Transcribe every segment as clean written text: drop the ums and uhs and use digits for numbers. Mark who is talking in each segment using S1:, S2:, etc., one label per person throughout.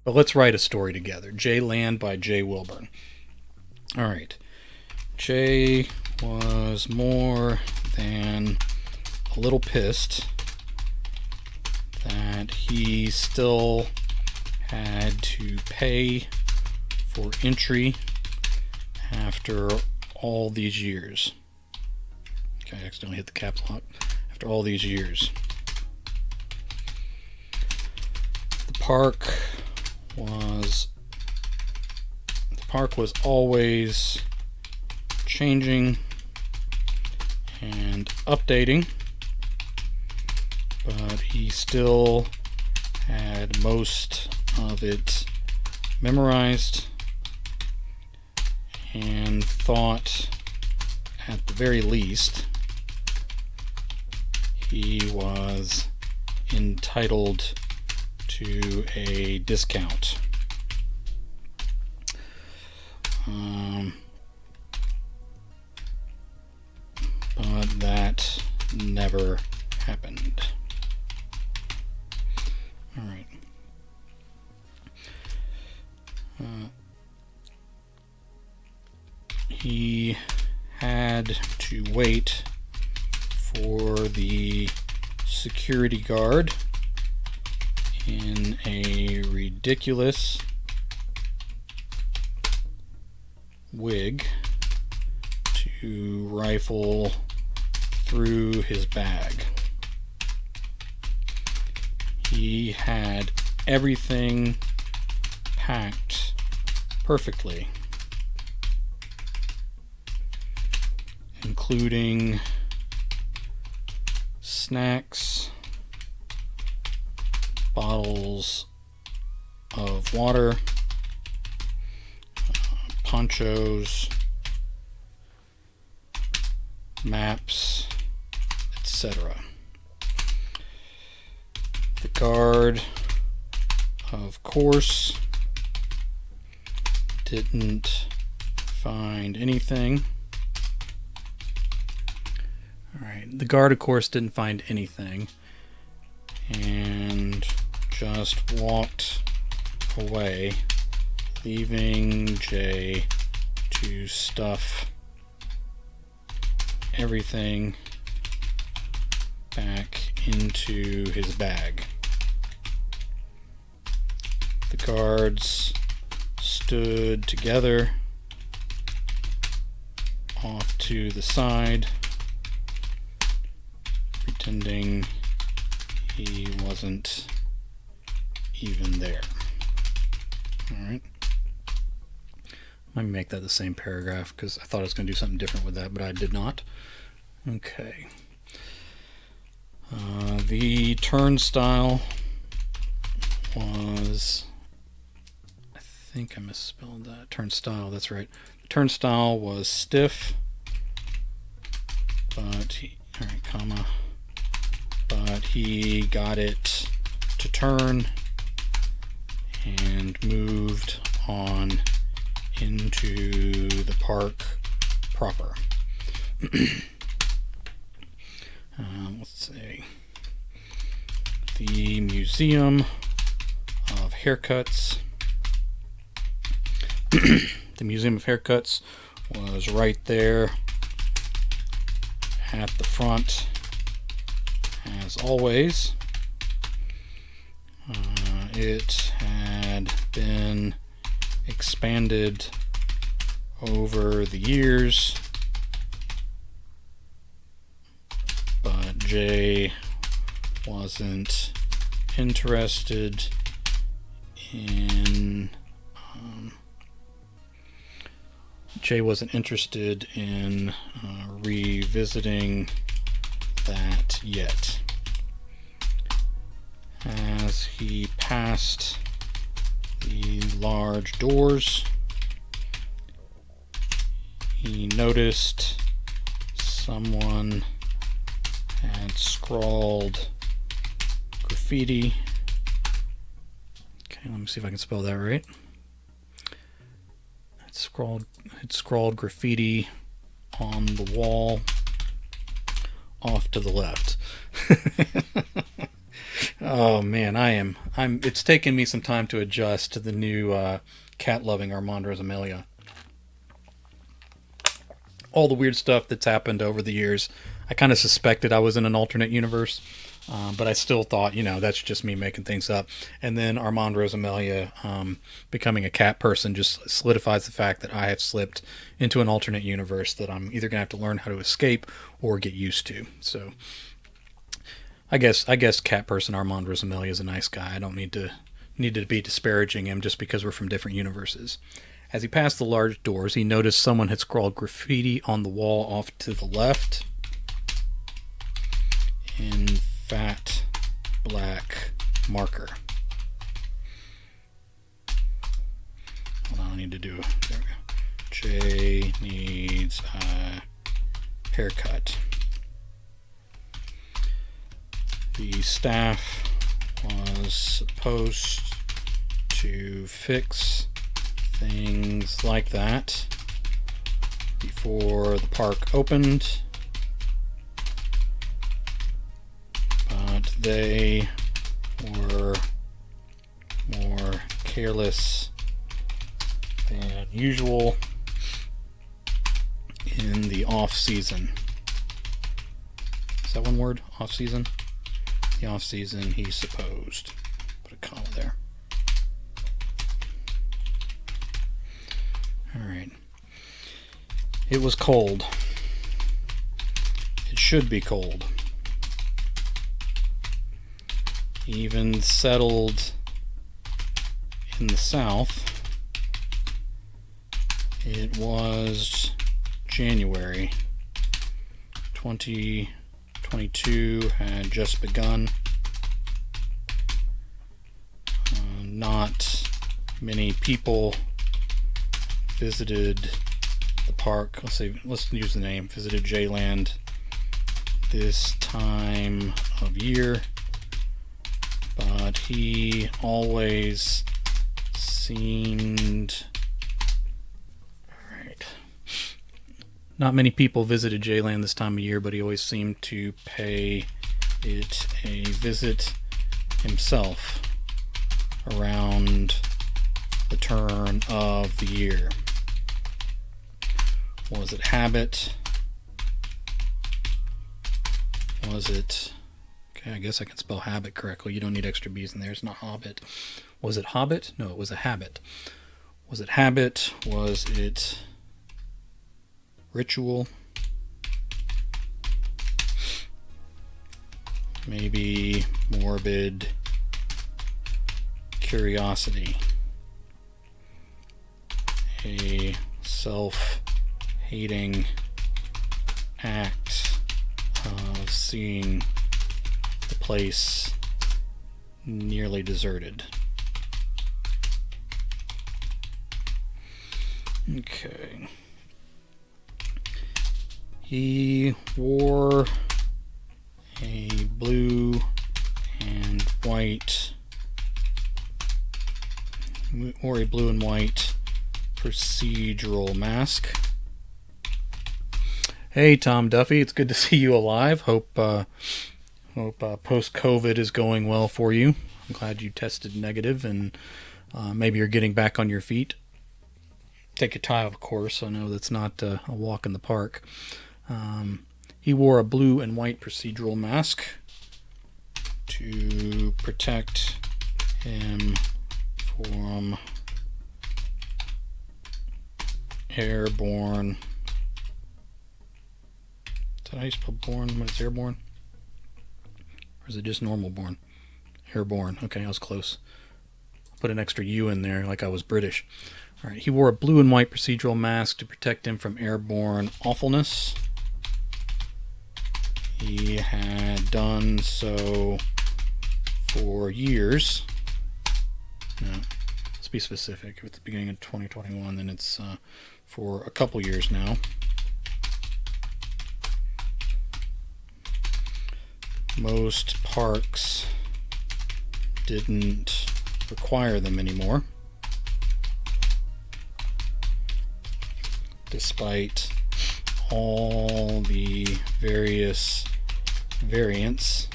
S1: But let's write a story together. Jayland by J. Wilburn. All right. Jay was more than a little pissed that he still had to pay for entry after all these years. Okay, I accidentally hit the caps lock. After all these years. The park was always changing and updating, but he still had most of it memorized and thought at the very least he was entitled to a discount. But that never happened. All right. He had to wait for the security guard in a ridiculous wig to rifle through his bag. He had everything packed perfectly, including snacks, bottles of water, ponchos, maps, etc. The guard, of course, didn't find anything. Alright, the guard, of course, didn't find anything and just walked away, leaving Jay to stuff everything back into his bag. The guards stood together off to the side, pretending he wasn't even there. Alright. Let me make that the same paragraph because I thought I was going to do something different with that, but I did not. Okay. The turnstile was... I think I misspelled that. Turnstile, that's right. The turnstile was stiff, but but he got it to turn and moved on into the park proper. Let's see. The Museum of Haircuts. The Museum of Haircuts was right there at the front, as always. It had been expanded over the years, but Jay wasn't interested in revisiting that yet. As he passed the large doors, he noticed someone had scrawled graffiti. Okay, let me see if I can spell that right. It scrawled graffiti on the wall off to the left. Oh man, It's taken me some time to adjust to the new cat-loving Armand Rosamilia. All the weird stuff that's happened over the years. I kind of suspected I was in an alternate universe, but I still thought, that's just me making things up. And then Armand Rosamilia becoming a cat person just solidifies the fact that I have slipped into an alternate universe that I'm either going to have to learn how to escape or get used to. So I guess cat person Armand Rosamilia is a nice guy. I don't need to be disparaging him just because we're from different universes. As he passed the large doors, he noticed someone had scrawled graffiti on the wall off to the left in fat black marker. Hold on, I need to do. There we go. Jay needs a haircut. The staff was supposed to fix things like that before the park opened, but they were more careless than usual in the off season. Is that one word? Off season? The off season, he supposed. Put a comma there. Alright. It was cold. It should be cold. Even settled in the south. It was January. 2022 had just begun. Not many people visited the park. Let's use the name. Visited Jayland this time of year, but he always seemed. Alright. Not many people visited Jayland this time of year, but he always seemed to pay it a visit himself around the turn of the year. Was it habit? Was it... Okay, I guess I can spell habit correctly. You don't need extra B's in there. It's not hobbit. Was it hobbit? No, it was a habit. Was it habit? Was it ritual? Maybe morbid curiosity. A self-hating act of seeing the place nearly deserted. Okay. He wore a blue and white procedural mask. Hey, Tom Duffy, it's good to see you alive. Hope post-COVID is going well for you. I'm glad you tested negative and maybe you're getting back on your feet. Take your time, of course. I know that's not a walk in the park. He wore a blue and white procedural mask to protect him from airborne. Is that how you spell born when it's airborne? Or is it just normal born? Airborne. Okay, I was close. Put an extra U in there like I was British. All right, he wore a blue and white procedural mask to protect him from airborne awfulness. He had done so for years. No, let's be specific. If it's the beginning of 2021, then it's for a couple years now. Most parks didn't require them anymore, despite all the various variants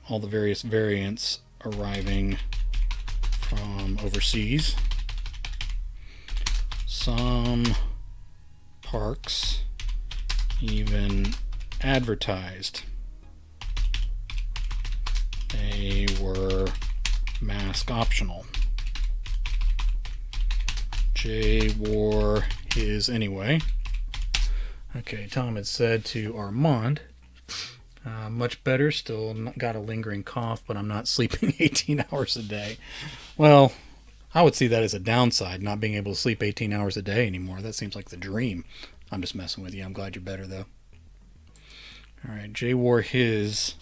S1: all the various variants arriving from overseas. Some parks even advertised they were mask optional. Jay wore his anyway. Okay, Tom had said to Armand, much better, still got a lingering cough, but I'm not sleeping 18 hours a day. Well, I would see that as a downside, not being able to sleep 18 hours a day anymore. That seems like the dream. I'm just messing with you. I'm glad you're better, though. All right, Jay wore his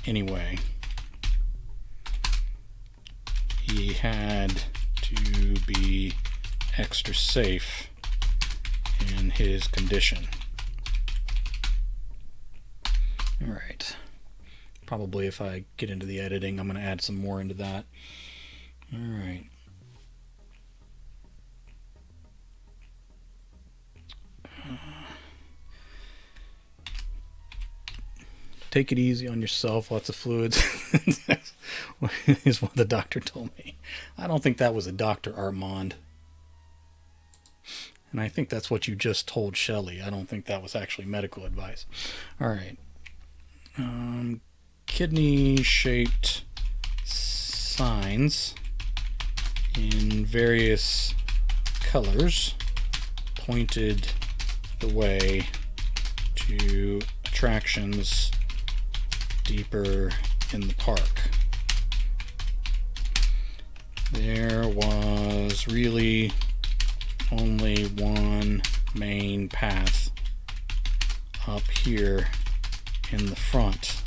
S1: anyway. He had to be extra safe in his condition. All right. Probably if I get into the editing, I'm going to add some more into that. All right. Take it easy on yourself. Lots of fluids is what the doctor told me. I don't think that was a doctor, Armand. And I think that's what you just told Shelley. I don't think that was actually medical advice. All right. Kidney-shaped signs in various colors pointed the way to attractions deeper in the park. There was really only one main path up here in the front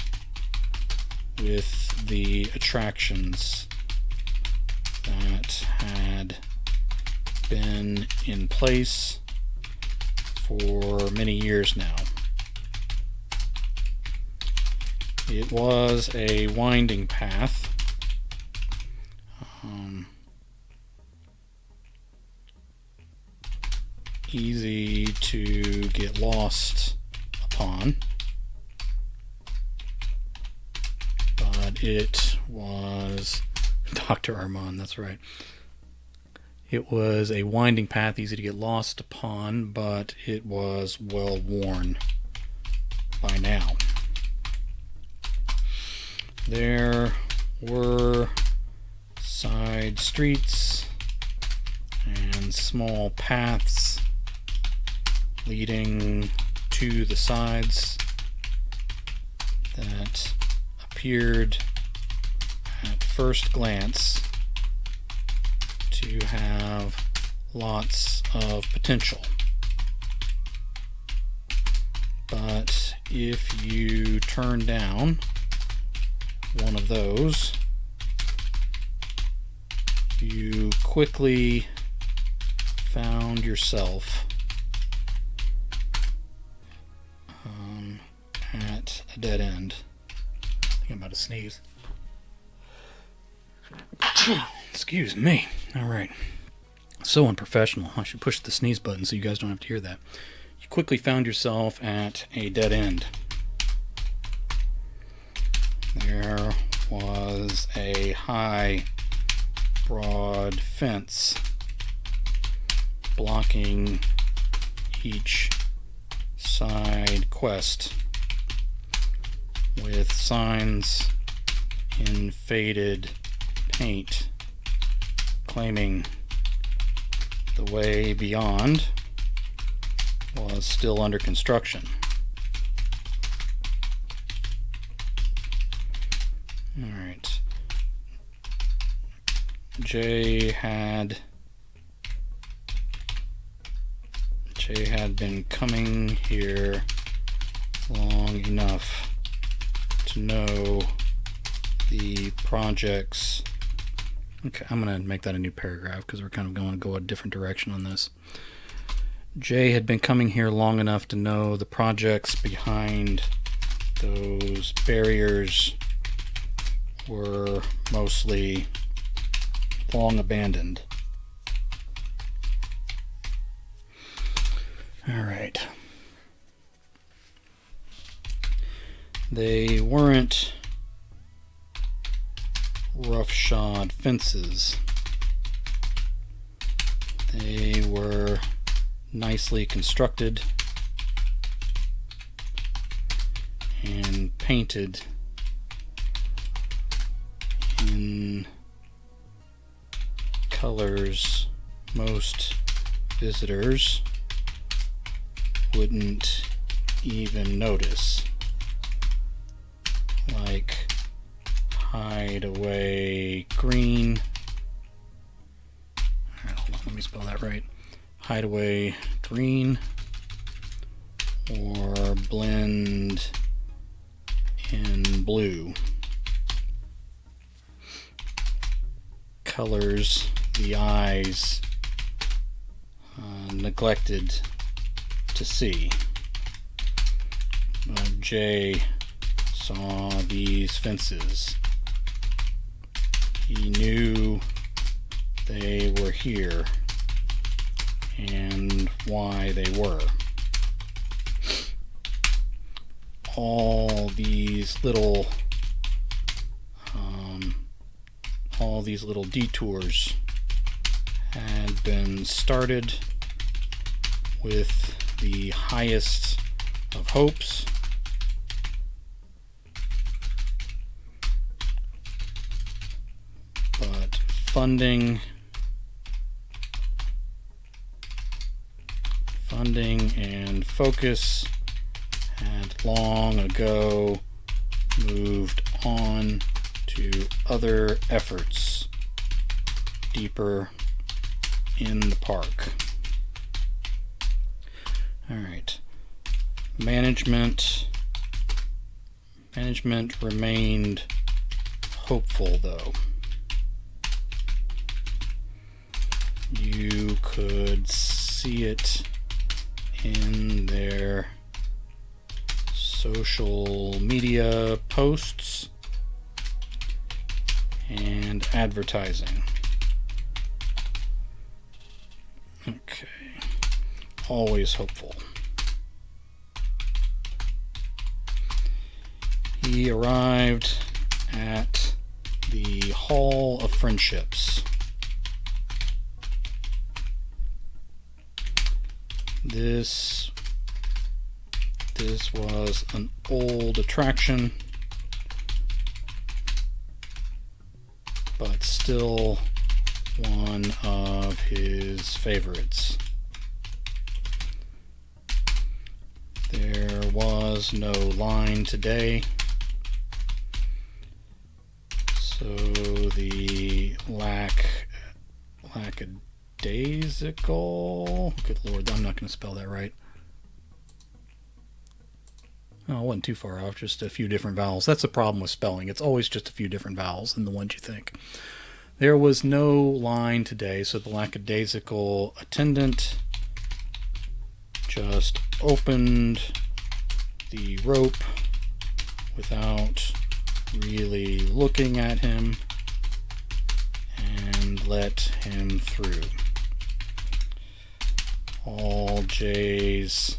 S1: with the attractions that had been in place for many years now. It was a winding path. Easy to get lost upon, but it was Dr. Armand, that's right. It was a winding path, easy to get lost upon, but it was well worn by now. There were side streets and small paths leading to the sides that appeared at first glance to have lots of potential. But if you turn down one of those, you quickly found yourself at a dead end. I think I'm about to sneeze. Excuse me. All right. So unprofessional. I should push the sneeze button so you guys don't have to hear that. You quickly found yourself at a dead end. There was a high, broad fence blocking each side quest with signs in faded paint claiming the way beyond was still under construction. All right. Jay had been coming here long enough to know the projects. Okay, I'm going to make that a new paragraph because we're kind of going to go a different direction on this. Jay had been coming here long enough to know the projects behind those barriers were mostly long abandoned. All right. They weren't roughshod fences. They were nicely constructed and painted in colors most visitors wouldn't even notice, like hideaway green. Alright, hold on, let me spell that right. Hideaway green, or blend in blue. Colors the eyes neglected to see. But Jay saw these fences. He knew they were here and why they were. All these little detours had been started with the highest of hopes, but funding and focus had long ago moved on to other efforts deeper in the park. All right. Management remained hopeful, though. You could see it in their social media posts and advertising. Okay. Always hopeful. He arrived at the Hall of Friendships. This was an old attraction, but still one of his favorites. There was no line today, so the lackadaisical, good lord, I'm not going to spell that right. Oh, I wasn't too far off, just a few different vowels. That's the problem with spelling. It's always just a few different vowels than the ones you think. There was no line today, so the lackadaisical attendant just opened the rope without really looking at him and let him through. All Jay's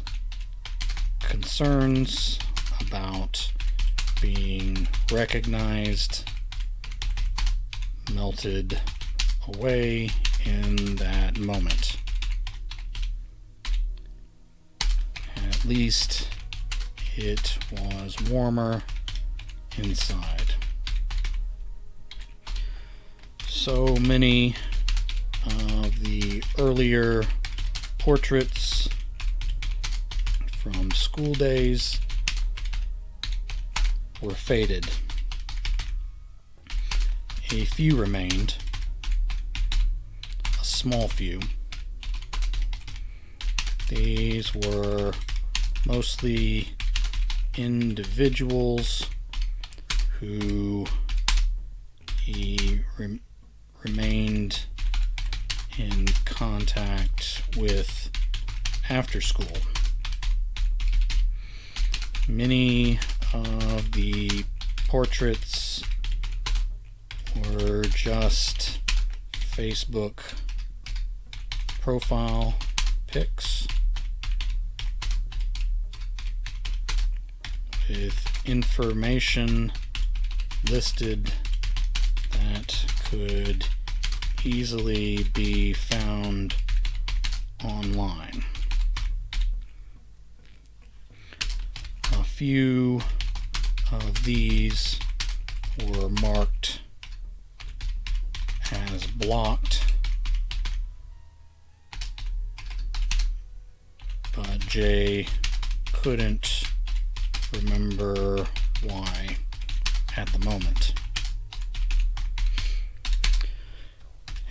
S1: concerns about being recognized melted away in that moment. At least it was warmer inside. So many of the earlier portraits from school days were faded. A few remained, a small few. These were mostly individuals who he remained in contact with after school. Many of the portraits were just Facebook profile pics with information listed that could easily be found online. A few of these were marked as blocked, but Jay couldn't remember why at the moment.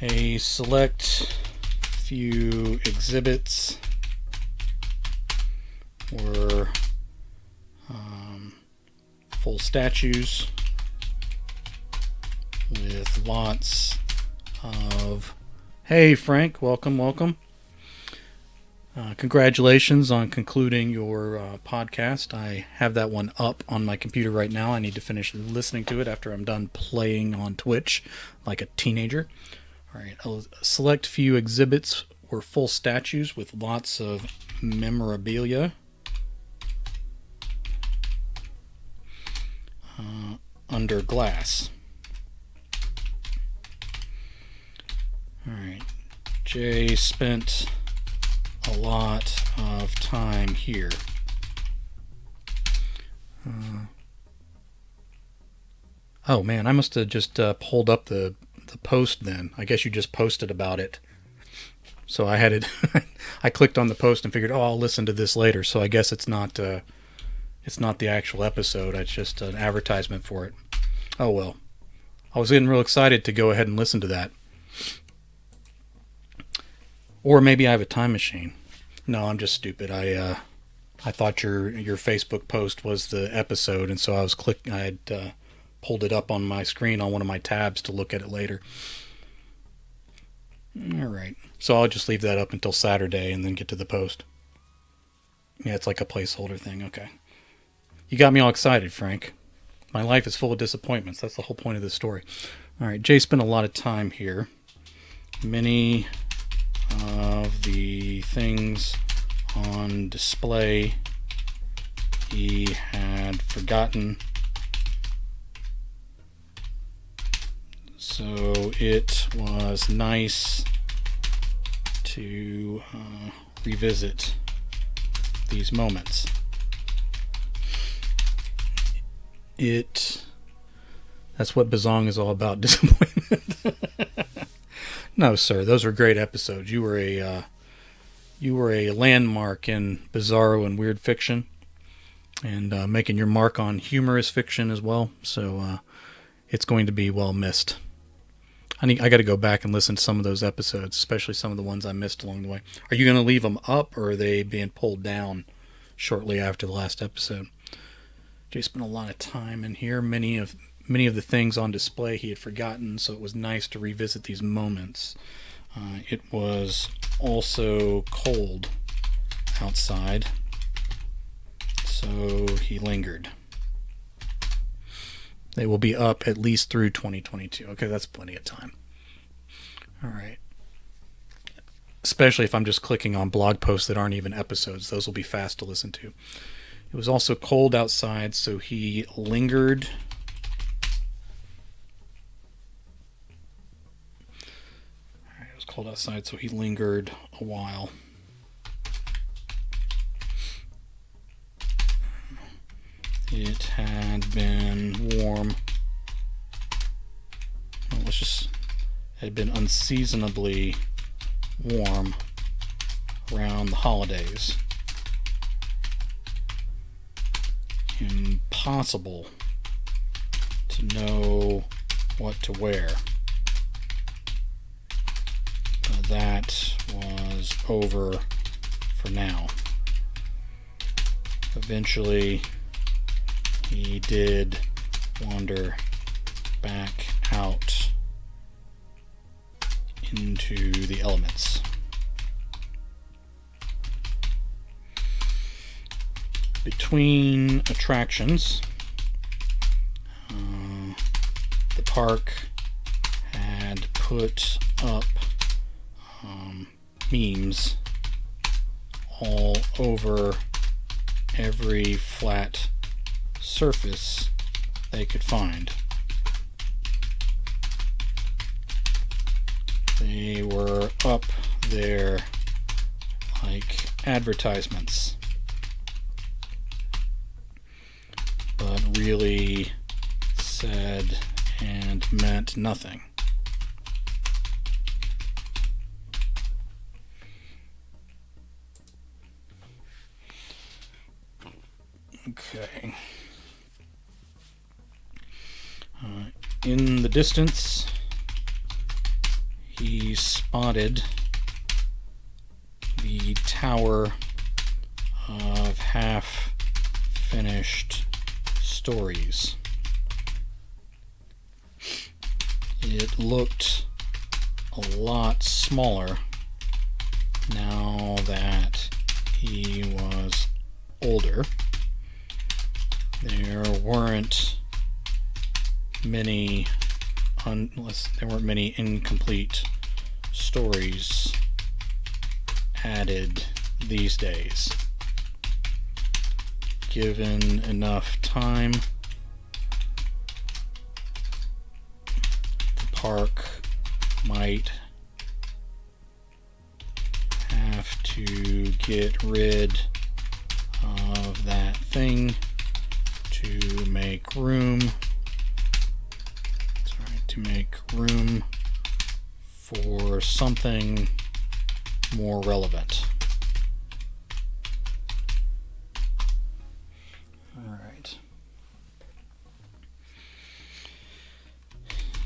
S1: A select few exhibits were full statues with lots of, hey Frank, welcome. Congratulations on concluding your podcast. I have that one up on my computer right now. I need to finish listening to it after I'm done playing on Twitch like a teenager. All right, a select few exhibits were full statues with lots of memorabilia. Under glass. All right, Jay spent a lot of time here. Oh man, I must have just pulled up the post then. I guess you just posted about it. So I had it. I clicked on the post and figured, oh, I'll listen to this later. So I guess it's not the actual episode. It's just an advertisement for it. Oh well. I was getting real excited to go ahead and listen to that. Or maybe I have a time machine. No, I'm just stupid. I thought your Facebook post was the episode, and so I had pulled it up on my screen on one of my tabs to look at it later. All right. So I'll just leave that up until Saturday and then get to the post. Yeah, it's like a placeholder thing. Okay. You got me all excited, Frank. My life is full of disappointments. That's the whole point of this story. All right. Jay spent a lot of time here. Many of the things on display he had forgotten, so it was nice to revisit these moments. That's what Bazong is all about, disappointment. No, sir, those were great episodes. You were a landmark in bizarro and weird fiction, and making your mark on humorous fiction as well. So it's going to be well missed. I got to go back and listen to some of those episodes, especially some of the ones I missed along the way. Are you going to leave them up, or are they being pulled down shortly after the last episode? Jay spent a lot of time in here. Many of the things on display he had forgotten, so it was nice to revisit these moments. It was also cold outside, so he lingered. They will be up at least through 2022. Okay, that's plenty of time. All right. Especially if I'm just clicking on blog posts that aren't even episodes. Those will be fast to listen to. It was also cold outside, so he lingered. All right, it was cold outside, so he lingered a while. It had been warm. Well, it had been unseasonably warm around the holidays. Impossible to know what to wear. That was over for now. Eventually, he did wander back out into the elements. Between attractions, the park had put up memes all over every flat surface they could find. They were up there like advertisements, but really said and meant nothing. Okay. In the distance, he spotted the tower of half-finished stories. It looked a lot smaller now that he was older. There weren't many incomplete stories added these days. Given enough time, the park might have to get rid of that thing to make room. To make room for something more relevant. All right.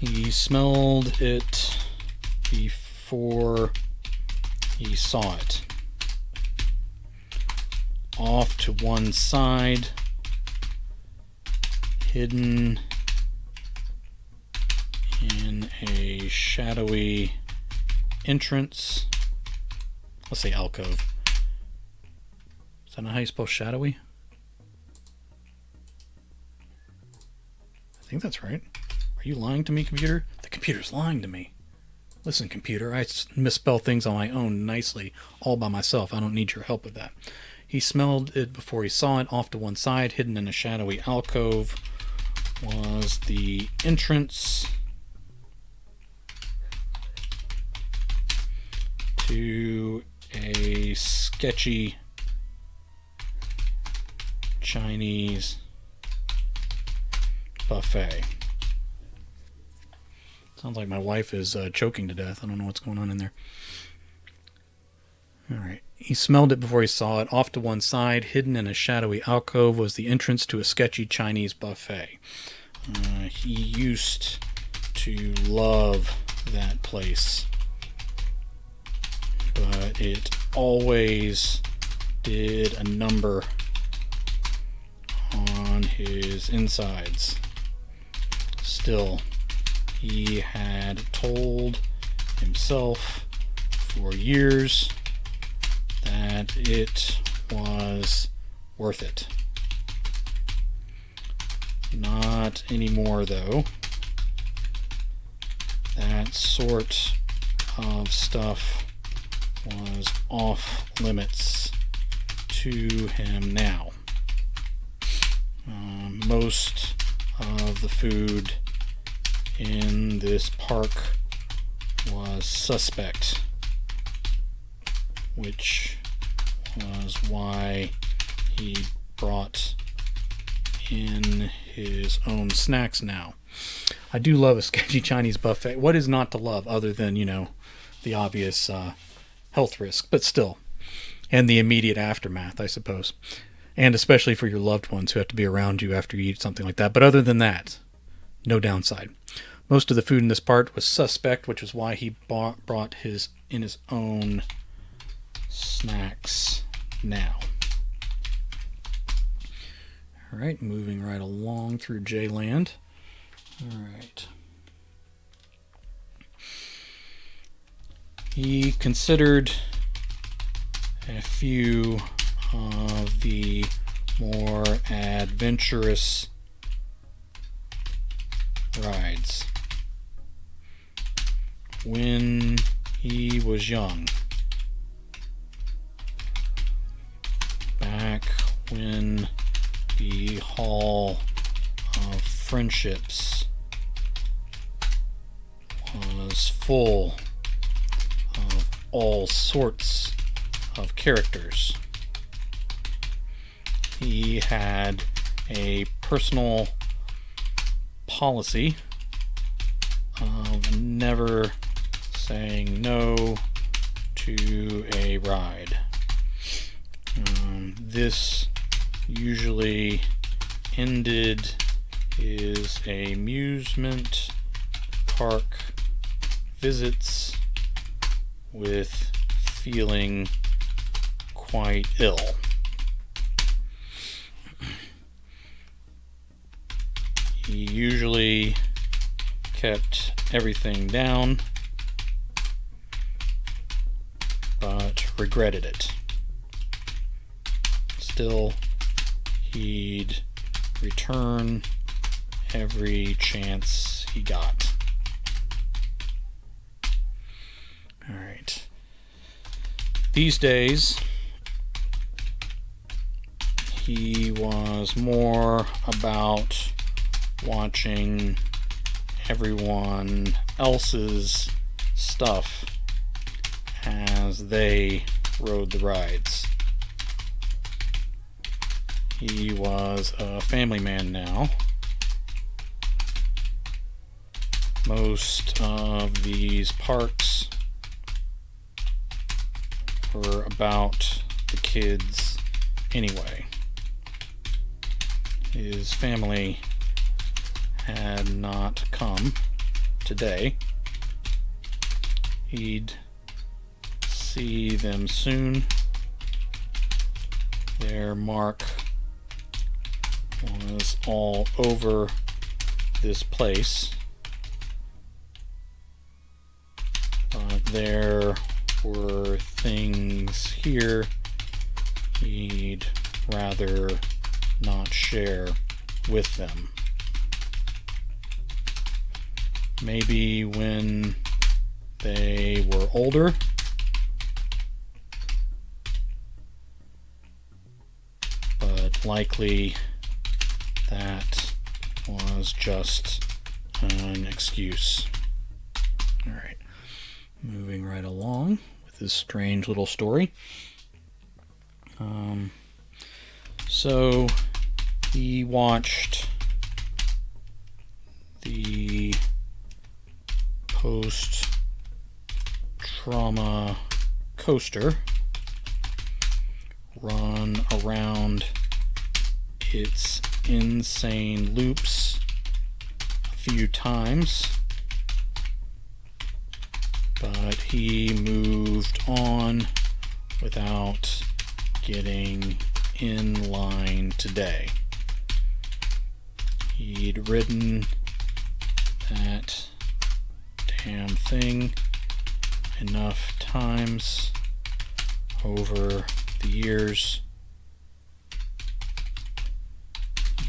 S1: He smelled it before he saw it. Off to one side, hidden in a shadowy entrance. Let's say alcove. Is that not how you spell shadowy? I think that's right. Are you lying to me, computer? The computer's lying to me. Listen, computer, I misspell things on my own nicely, all by myself. I don't need your help with that. He smelled it before he saw it. Off to one side, hidden in a shadowy alcove, was the entrance to a sketchy Chinese buffet. Sounds like my wife is choking to death. I don't know what's going on in there. All right. He smelled it before he saw it. Off to one side, hidden in a shadowy alcove, was the entrance to a sketchy Chinese buffet. He used to love that place, but it always did a number on his insides. Still, he had told himself for years that it was worth it. Not anymore, though. That sort of stuff was off limits to him now. Most of the food in this park was suspect, which was why he brought in his own snacks now. I do love a sketchy Chinese buffet. What is not to love other than, the obvious health risk, but still. And the immediate aftermath, I suppose. And especially for your loved ones who have to be around you after you eat something like that. But other than that, no downside. Most of the food in this part was suspect, which is why he brought his own snacks now. All right, moving right along through Jayland. All right. He considered a few of the more adventurous rides. When he was young, back when the Hall of Friendships was full all sorts of characters. He had a personal policy of never saying no to a ride. This usually ended his amusement park visits with feeling quite ill. He usually kept everything down, but regretted it. Still, he'd return every chance he got. Alright. These days, he was more about watching everyone else's stuff as they rode the rides. He was a family man now. Most of these parks were about the kids anyway. His family had not come today. He'd see them soon. Their mark was all over this place, but there were things here he'd rather not share with them. Maybe when they were older, but likely that was just an excuse. Alright, moving right along with this strange little story. So he watched the post-trauma coaster run around its insane loops a few times, but he moved on without getting in line today. He'd ridden that damn thing enough times over the years.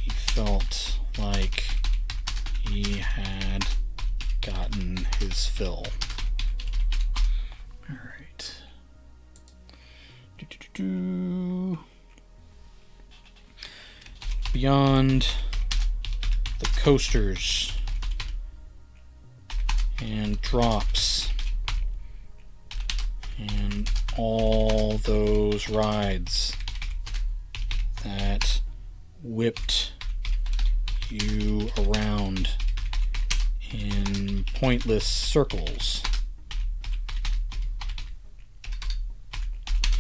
S1: He felt like he had gotten his fill. Alright. Beyond the coasters and drops and all those rides that whipped you around in pointless circles,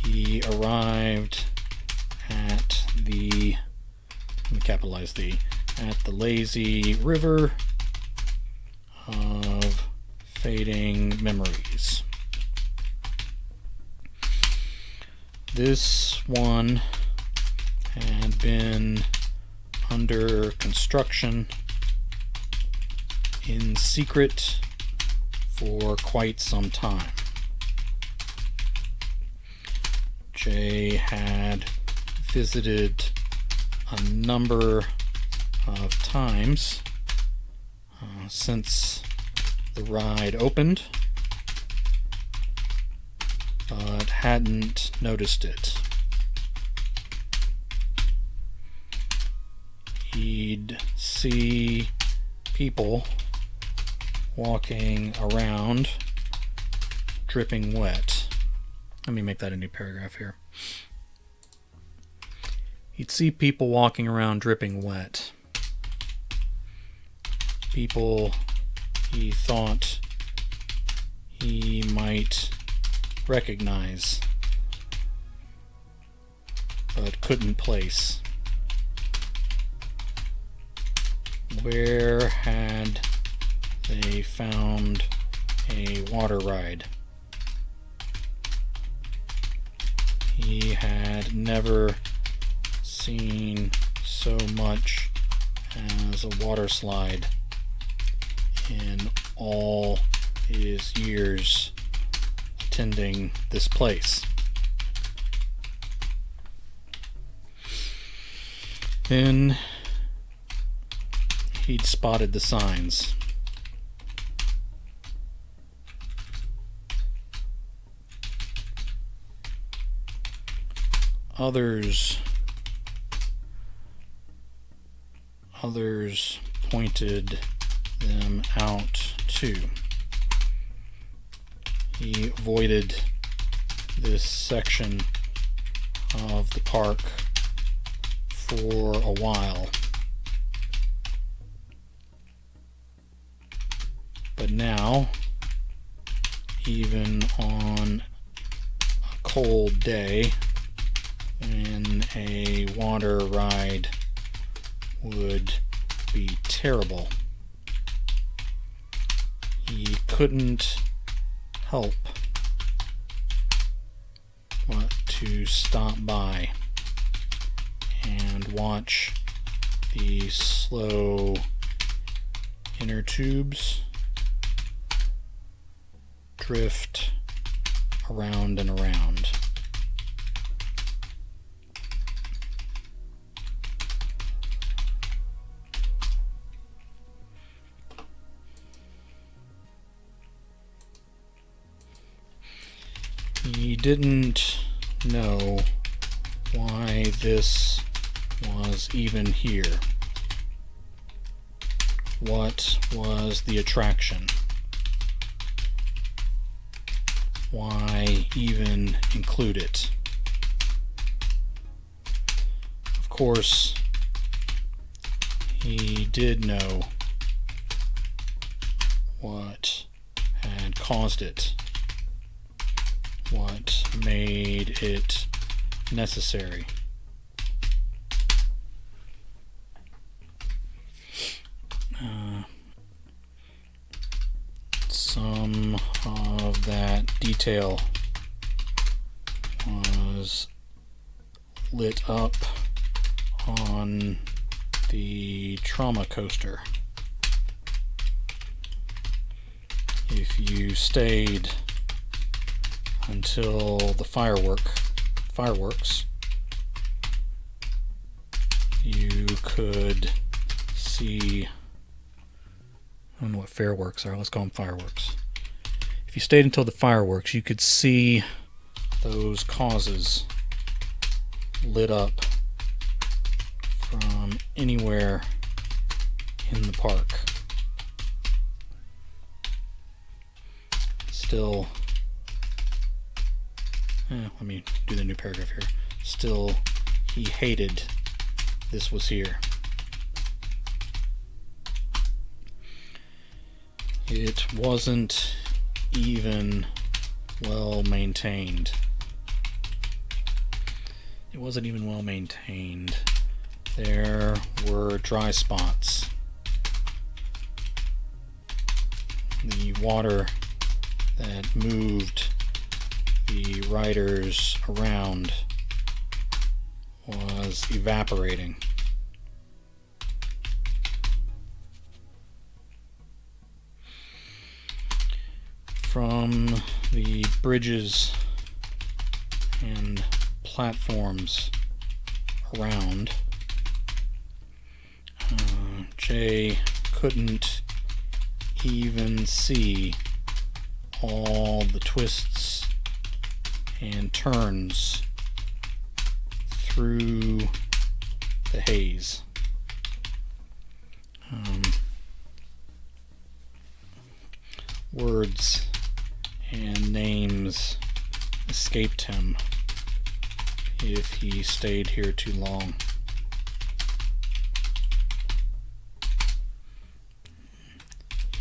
S1: he arrived at the, let me capitalize the, at the lazy river of fading memories. This one had been under construction in secret for quite some time. Jay had visited a number of times since the ride opened, but hadn't noticed it. He'd see people walking around dripping wet, Let me make that a new paragraph here. He'd see people walking around dripping wet. People he thought he might recognize, but couldn't place. Where had they found a water ride? He had never seen so much as a water slide in all his years attending this place. Then he'd spotted the signs. Others pointed them out too. He avoided this section of the park for a while. But now, even on a cold day, when a water ride would be terrible, he couldn't help but to stop by and watch the slow inner tubes drift around and around. He didn't know why this was even here. What was the attraction? Why even include it? Of course, he did know what had caused it, what made it necessary. Some of that detail was lit up on the trauma coaster. If you stayed until the fireworks, you could see, I don't know what fireworks are, let's call them fireworks. If you stayed until the fireworks, you could see those causes lit up from anywhere in the park. Still, let me do the new paragraph here. Still, he hated this was here. It wasn't even well maintained. It wasn't even well maintained. There were dry spots. The water that moved the riders around was evaporating. From the bridges and platforms around, Jay couldn't even see all the twists and turns through the haze. Words and names escaped him if he stayed here too long.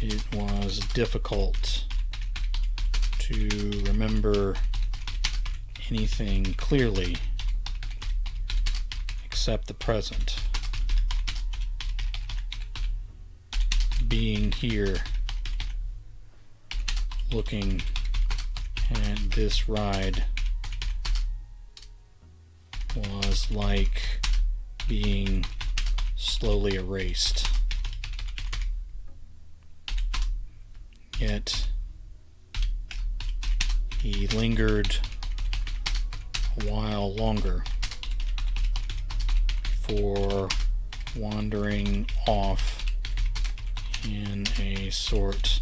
S1: It was difficult to remember anything clearly except the present. Being here, looking at this ride, was like being slowly erased. Yet he lingered a while longer before wandering off in a sort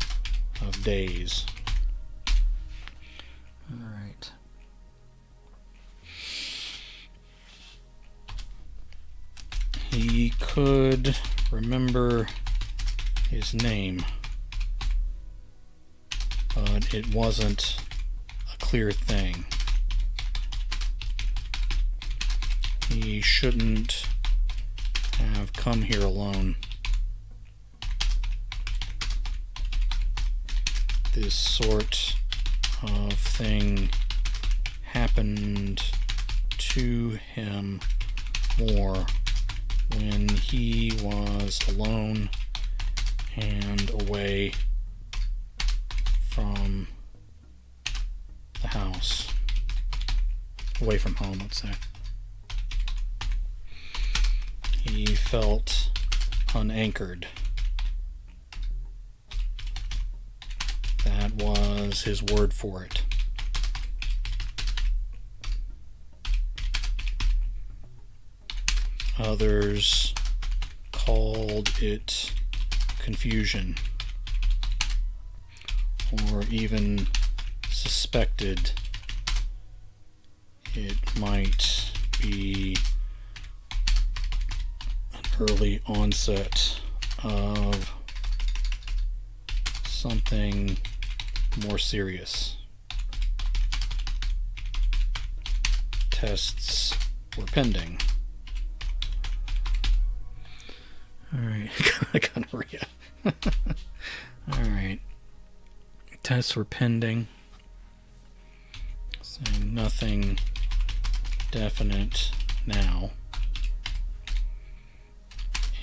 S1: of daze. All right. He could remember his name, but it wasn't a clear thing. He shouldn't have come here alone. This sort of thing happened to him more when he was alone and away from the house. Away from home, let's say. He felt unanchored. That was his word for it. Others called it confusion, or even suspected it might be an early onset of something more serious. Tests were pending. Alright, gonorrhea. Alright. Tests were pending. Saying nothing definite now.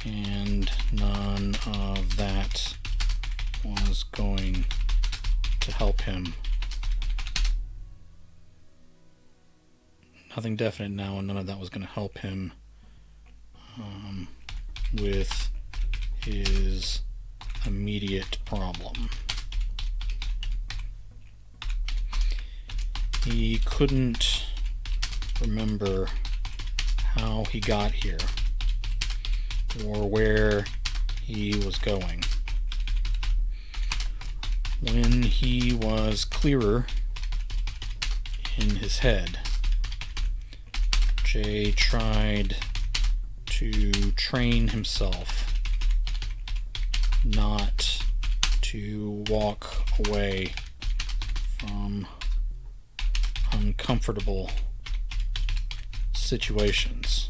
S1: And none of that was going to help him. Nothing definite now, and none of that was going to help him with his immediate problem. He couldn't remember how he got here or where he was going. When he was clearer in his head, Jay tried to train himself not to walk away from uncomfortable situations.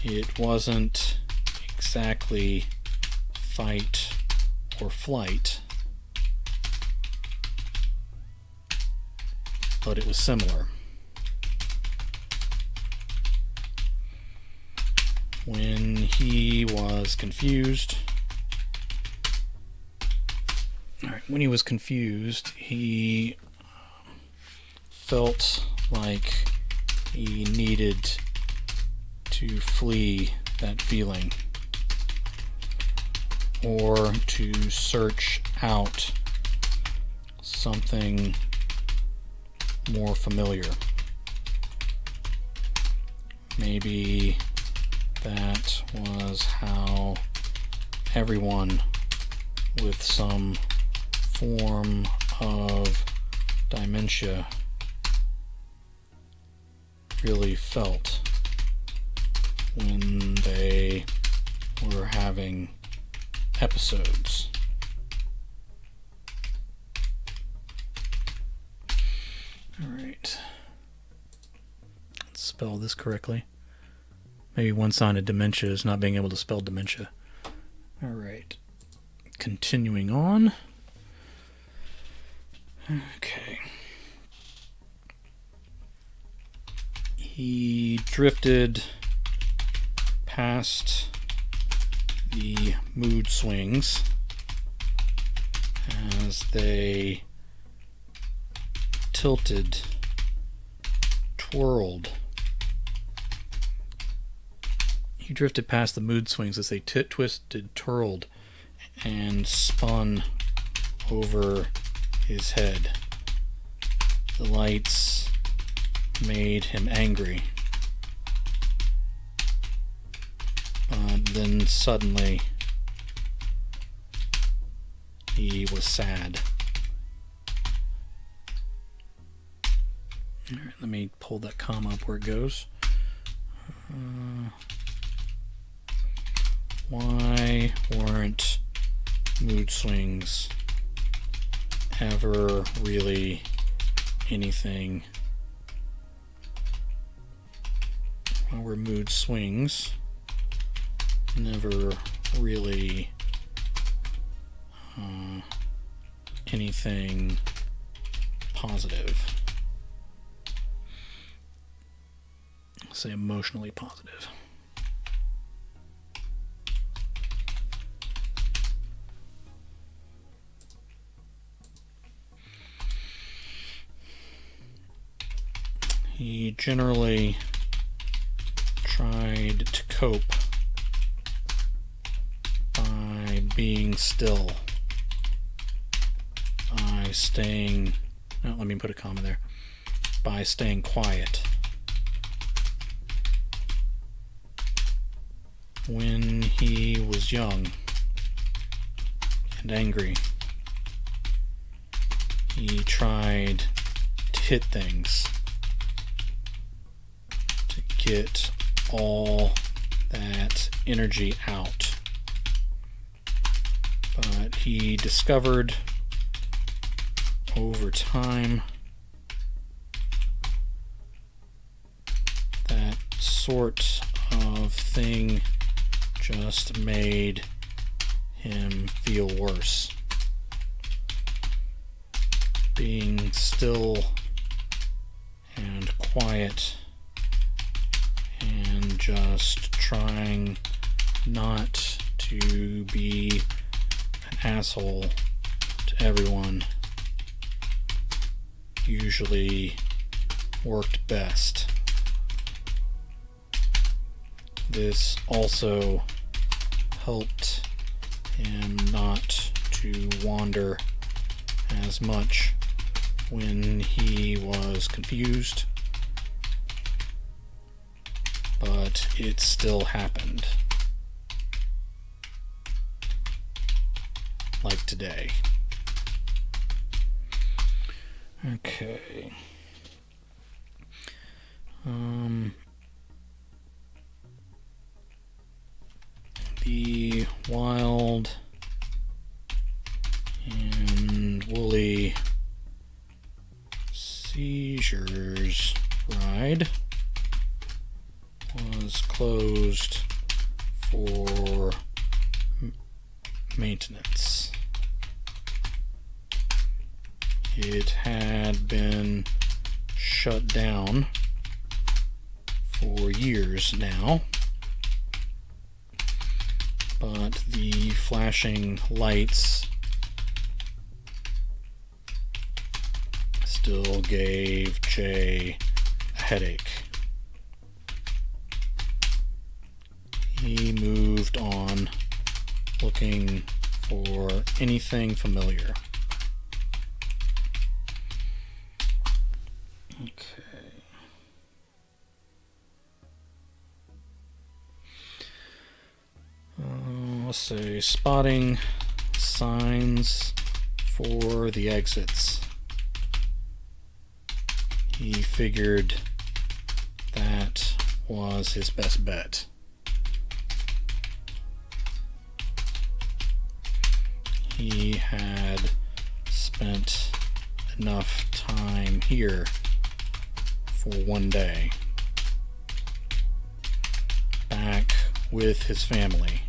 S1: It wasn't exactly fight or flight, but it was similar. When he was confused, he felt like he needed to flee that feeling, or to search out something more familiar. Maybe that was how everyone with some form of dementia really felt when they were having episodes. spell this correctly. Maybe one sign of dementia is not being able to spell dementia. Alright. Continuing on. Okay. He drifted past the mood swings as they tilted, twirled. He drifted past the mood swings as they twisted, twirled, and spun over his head. The lights made him angry. But then suddenly, he was sad. Alright, let me pull that comma up where it goes. Why weren't mood swings ever really anything? Why were mood swings never really anything positive? I'll say emotionally positive. He generally tried to cope by being still, by staying, no, let me put a comma there, by staying quiet. When he was young and angry, he tried to hit things, to get all that energy out. But he discovered over time that sort of thing just made him feel worse. Being still and quiet and just trying not to be an asshole to everyone usually worked best. This also helped him not to wander as much when he was confused, but it still happened. Like today. Okay. The wild and woolly seizures ride was closed for maintenance. It had been shut down for years now, but the flashing lights still gave Jay a headache. He moved on, looking for anything familiar. Okay. Let's say spotting signs for the exits. He figured that was his best bet. He had spent enough time here for one day. back with his family,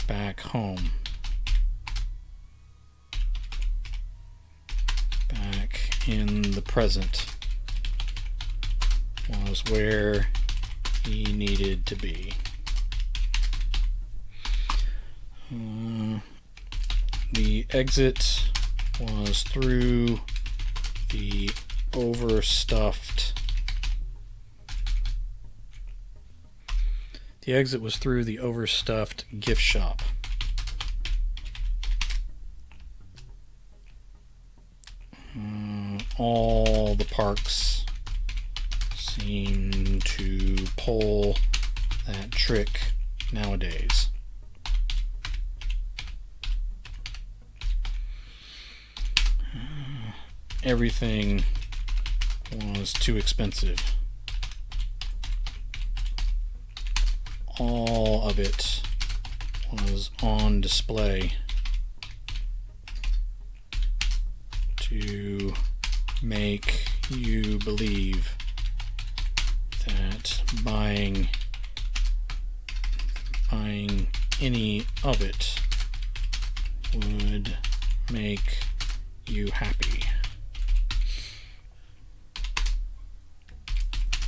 S1: back home, back in the present was where he needed to be. The exit was through the overstuffed. The exit was through the overstuffed gift shop. All the parks seem to pull that trick nowadays. Everything was too expensive. All of it was on display to make you believe that buying any of it would make you happy.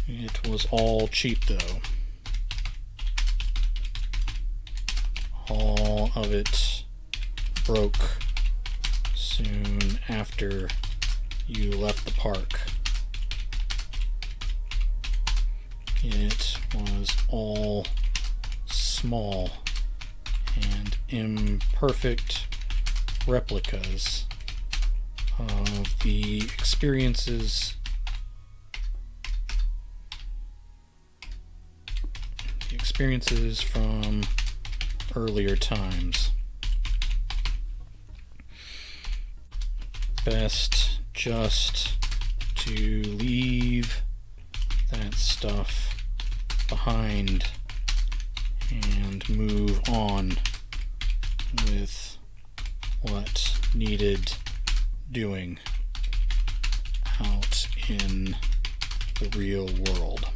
S1: It was all cheap, though. All of it broke soon after you left the park. It was all small and imperfect replicas of the experiences from earlier times. Best just to leave that stuff behind and move on with what needed doing out in the real world.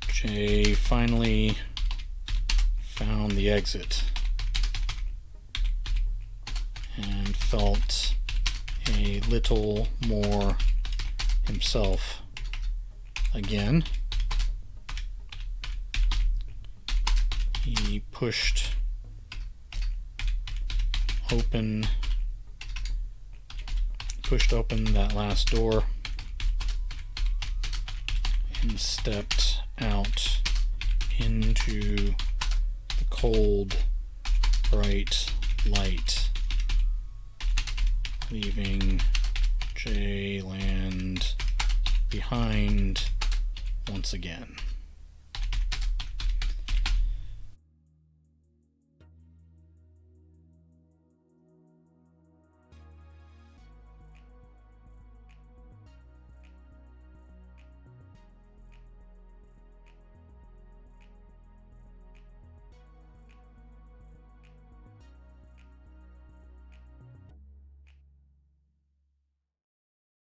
S1: Jay finally found the exit and felt a little more himself again. He pushed open that last door and stepped out into the cold, bright light, leaving Jayland behind once again.